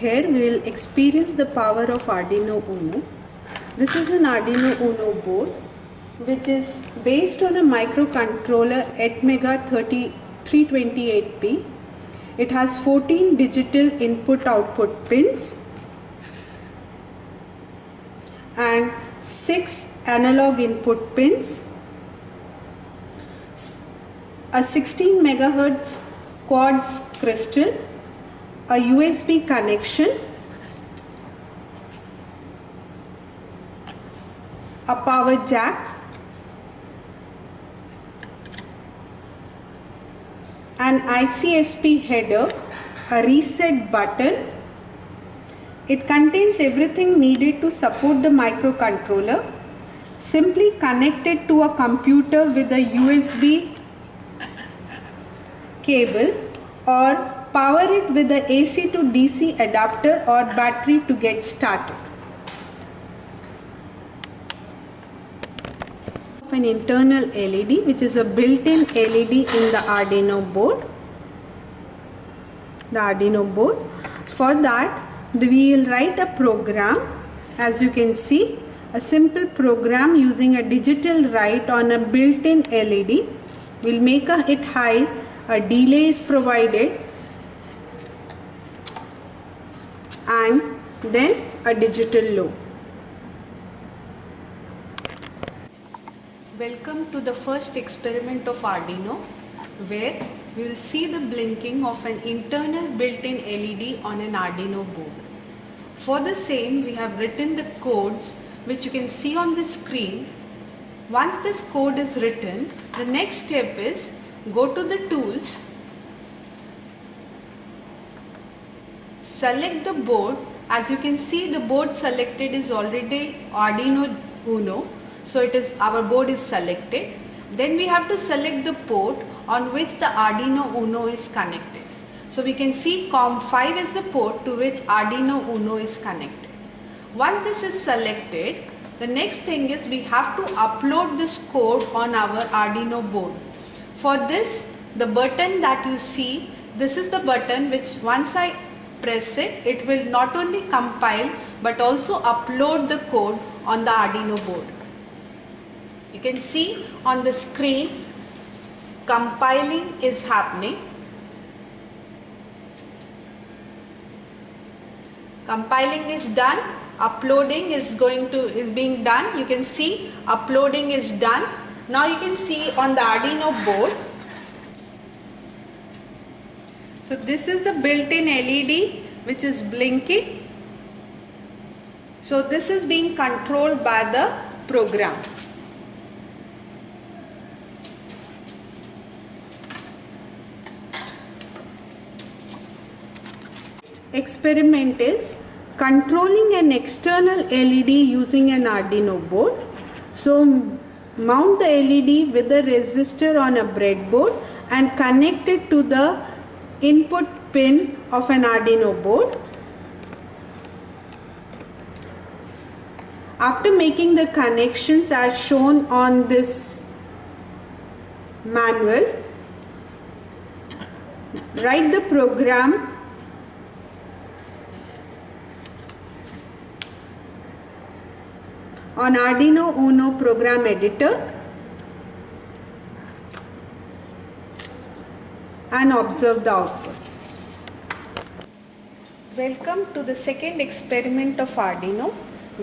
Here we will experience the power of Arduino Uno. This is an Arduino Uno board which is based on a microcontroller Atmega 328P. It has 14 digital input-output pins and 6 analog input pins, a 16 MHz quartz crystal, a USB connection, a power jack, an ICSP header, a reset button. It contains everything needed to support the microcontroller. Simply connect it to a computer with a USB cable or power it with the AC to DC adapter or battery to get started. An internal LED, which is a built-in LED in the Arduino board. For that we will write a program. As you can see, a simple program using a digital write on a built-in LED. We'll make it high, a delay is provided, and then a digital low. Welcome to the first experiment of Arduino, where we will see the blinking of an internal built-in LED on an Arduino board. For the same, we have written the codes which you can see on the screen. Once this code is written, the next step is go to the tools, select the board. As you can see, the board selected is already Arduino Uno. So our board is selected. Then we have to select the port on which the Arduino Uno is connected. So we can see COM5 is the port to which Arduino Uno is connected. Once this is selected, the next thing is we have to upload this code on our Arduino board. For this, the button that you see, this is the button which once I press it, it will not only compile but also upload the code on the Arduino board. You can see on the screen, compiling is happening. Compiling is done. Uploading is being done. You can see uploading is done. Now you can see on the Arduino board. So this is the built-in LED which is blinking. So this is being controlled by the program. Experiment is controlling an external LED using an Arduino board. So mount the LED with a resistor on a breadboard and connect it to the input pin of an Arduino board. After making the connections as shown on this manual, write the program on Arduino Uno program editor and observe the output. Welcome to the second experiment of Arduino,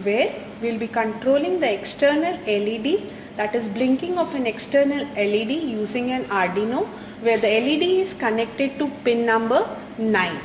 where we will be controlling the external LED, that is blinking of an external LED using an Arduino, where the LED is connected to pin number 9.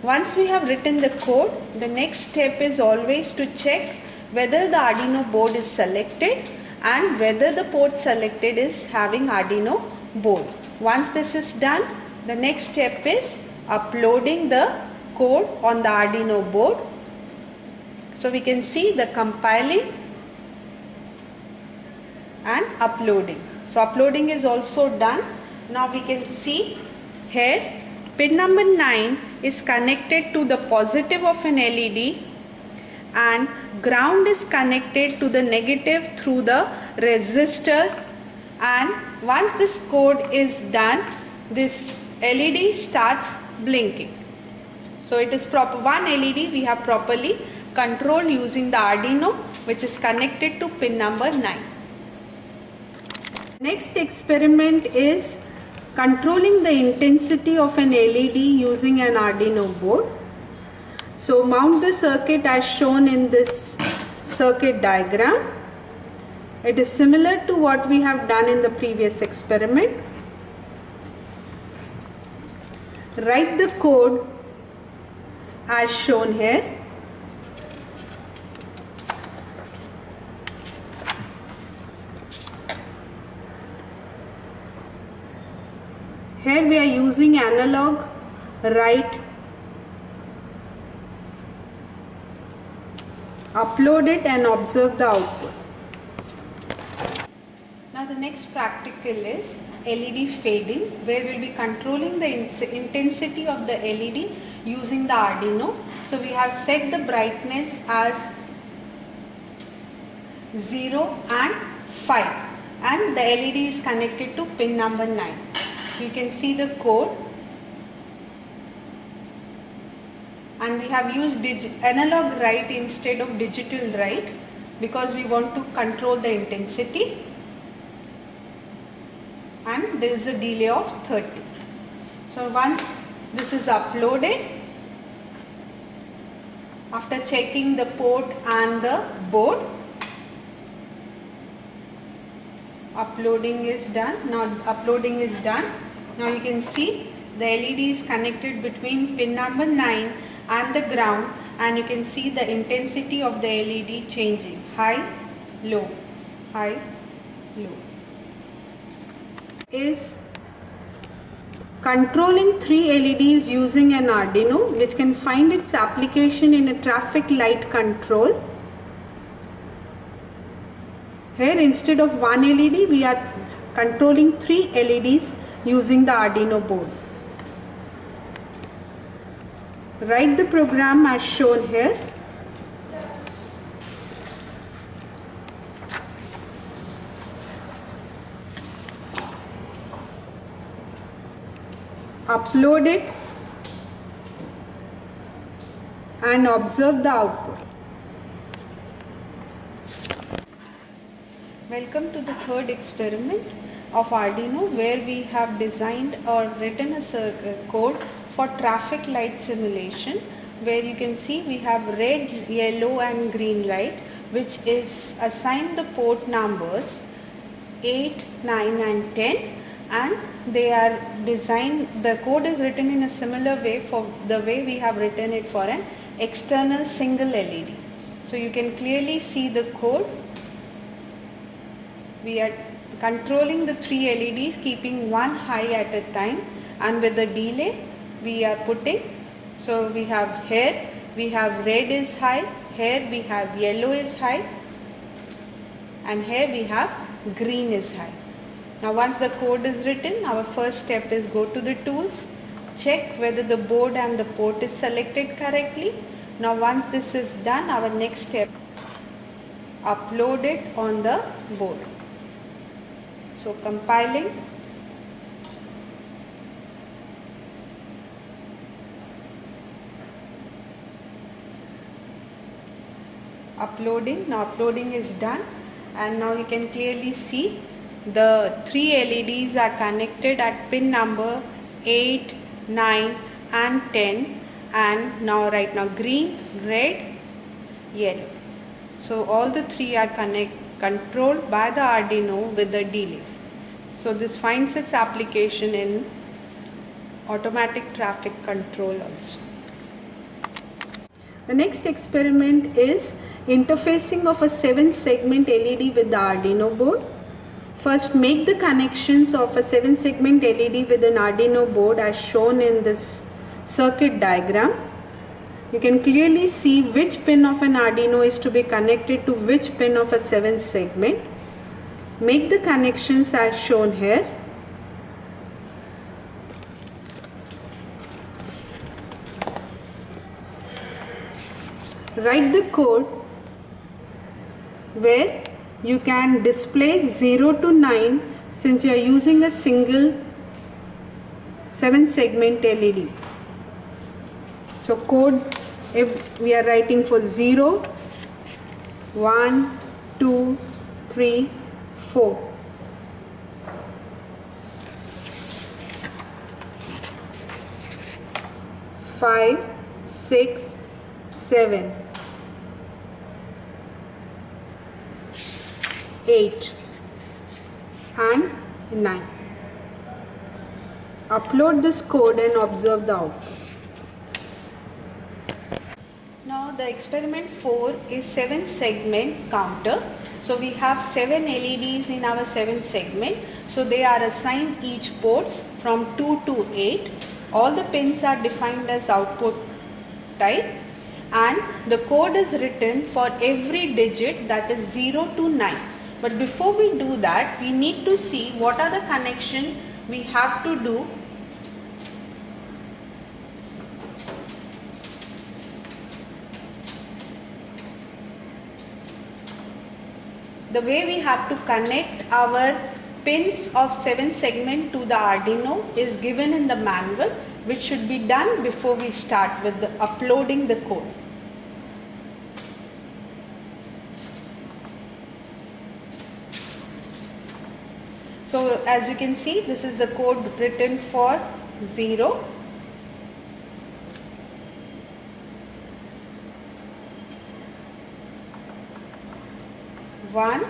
Once we have written the code, the next step is always to check whether the Arduino board is selected and whether the port selected is having Arduino board. Once this is done, the next step is uploading the code on the Arduino board. So we can see the compiling and uploading. So uploading is also done. Now we can see here pin number 9 is connected to the positive of an LED and ground is connected to the negative through the resistor, and once this code is done, this LED starts blinking. So it is proper one LED we have properly controlled using the Arduino, which is connected to pin number 9. Next experiment is controlling the intensity of an LED using an Arduino board. So mount the circuit as shown in this circuit diagram. It is similar to what we have done in the previous experiment. Write the code as shown here. Here we are using analog write. Upload it and observe the output. Now the next practical is LED fading, where we will be controlling the intensity of the LED using the Arduino. So we have set the brightness as 0 and 5, and the LED is connected to pin number 9. So you can see the code, and we have used analog write instead of digital write because we want to control the intensity, and there is a delay of 30. So once this is uploaded, after checking the port and the board, uploading is done. Now uploading is done. Now you can see the LED is connected between pin number 9 and the ground, and you can see the intensity of the LED changing: high, low, high, low. Is controlling 3 LEDs using an Arduino, which can find its application in a traffic light control. Here instead of one LED, we are controlling 3 LEDs using the Arduino board. Write the program as shown here. Upload it and observe the output. Welcome to the third experiment of Arduino, where we have designed or written a code for traffic light simulation, where you can see we have red, yellow and green light, which is assigned the port numbers 8, 9 and 10, and they are designed, the code is written in a similar way for the way we have written it for an external single LED. So you can clearly see the code. We are controlling the 3 LEDs, keeping one high at a time, and with the delay we are putting. So we have here we have red is high, here we have yellow is high, and here we have green is high. Now once the code is written, our first step is go to the tools, check whether the board and the port is selected correctly. Now once this is done, our next step, upload it on the board. So compiling, uploading. Now uploading is done, and now you can clearly see the 3 LEDs are connected at pin number 8, 9 and 10, and now right now green, red, yellow. So all the 3 are controlled by the Arduino with the delays. So this finds its application in automatic traffic control also. The next experiment is interfacing of a 7-segment LED with the Arduino board. First, make the connections of a 7-segment LED with an Arduino board as shown in this circuit diagram. You can clearly see which pin of an Arduino is to be connected to which pin of a 7-segment. Make the connections as shown here. Write the code where you can display 0 to 9 since you are using a single 7-segment LED. So code, if we are writing for 0, 1, 2, 3, 4. Five, 6, 7, 8 and 9. Upload this code and observe the output. Now the experiment 4 is 7 segment counter. So we have 7 LEDs in our 7 segment. So they are assigned each ports from 2 to 8. All the pins are defined as output type, and the code is written for every digit, that is 0 to 9. But before we do that, we need to see what are the connection we have to do the way we have to connect our pins of 7 segment to the Arduino is given in the manual, which should be done before we start with the uploading the code. So as you can see, this is the code written for 0, 1,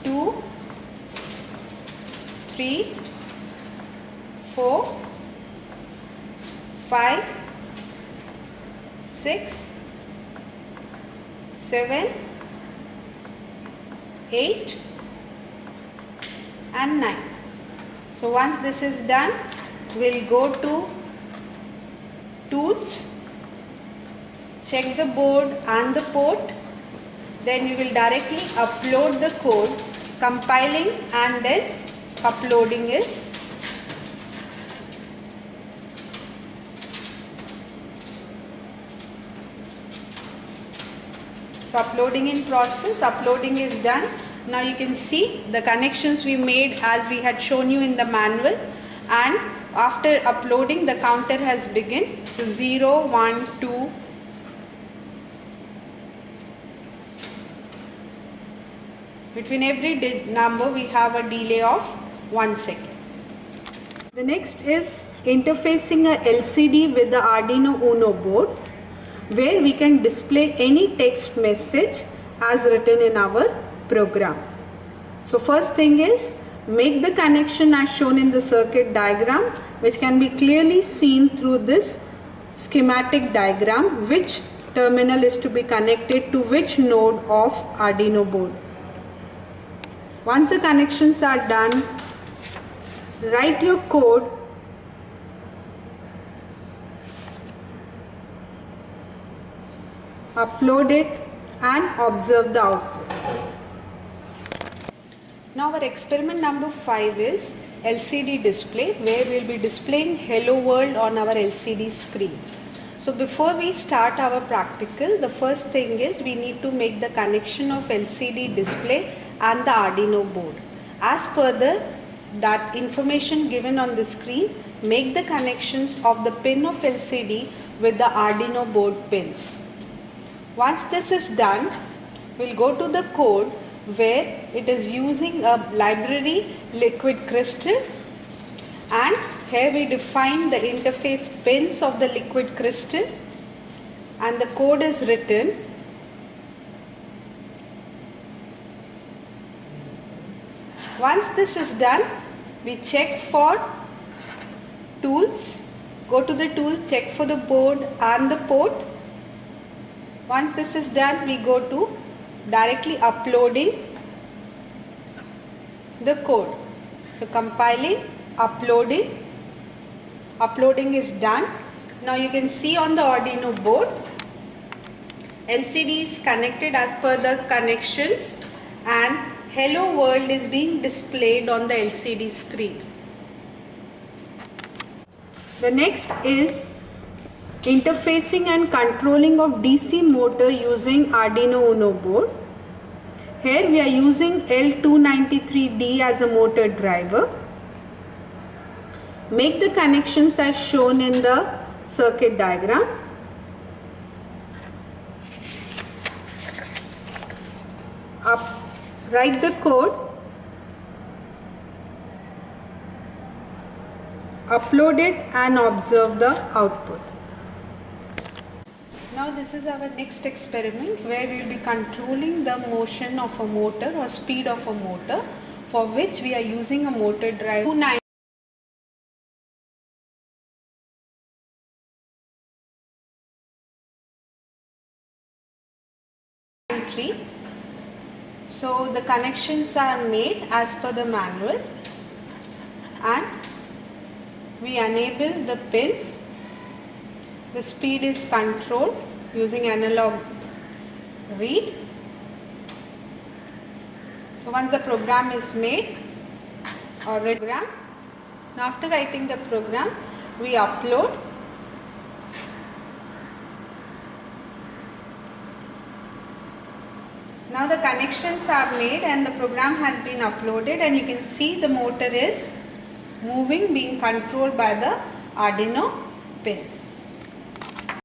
2, 3, 4, 5, 6, 7, 8 and 9. So once this is done, we'll go to Tools, check the board and the port, then we will directly upload the code, compiling and then uploading it. So uploading in process, uploading is done. Now you can see the connections we made as we had shown you in the manual, and after uploading the counter has begun. So 0, 1, 2, between every number we have a delay of 1 second. The next is interfacing a LCD with the Arduino Uno board, where we can display any text message as written in our program. So first thing is, make the connection as shown in the circuit diagram, which can be clearly seen through this schematic diagram, which terminal is to be connected to which node of Arduino board. Once the connections are done, write your code upload it and observe the output. Now our experiment number 5 is LCD display, where we will be displaying Hello World on our LCD screen. So before we start our practical, the first thing is we need to make the connection of LCD display and the Arduino board. As per that information given on the screen, make the connections of the pin of LCD with the Arduino board pins. Once this is done, we'll go to the code where it is using a library liquid crystal, and here we define the interface pins of the liquid crystal, and the code is written. Once this is done, we check for tools, go to the tool, check for the board and the port. Once this is done, we go to directly uploading the code. So compiling, uploading is done. Now you can see on the Arduino board, LCD is connected as per the connections, and Hello World is being displayed on the LCD screen. The next is interfacing and controlling of DC motor using Arduino Uno board. Here we are using L293D as a motor driver. make the connections as shown in the circuit diagram. Write the code, upload it and observe the output. Now this is our next experiment where we will be controlling the motion of a motor or speed of a motor, for which we are using a motor drive 293. So the connections are made as per the manual and we enable the pins. The speed is controlled using analog read. So once the program is made or program, now after writing the program we upload. Now the connections are made and the program has been uploaded, and you can see the motor is moving, being controlled by the Arduino pin.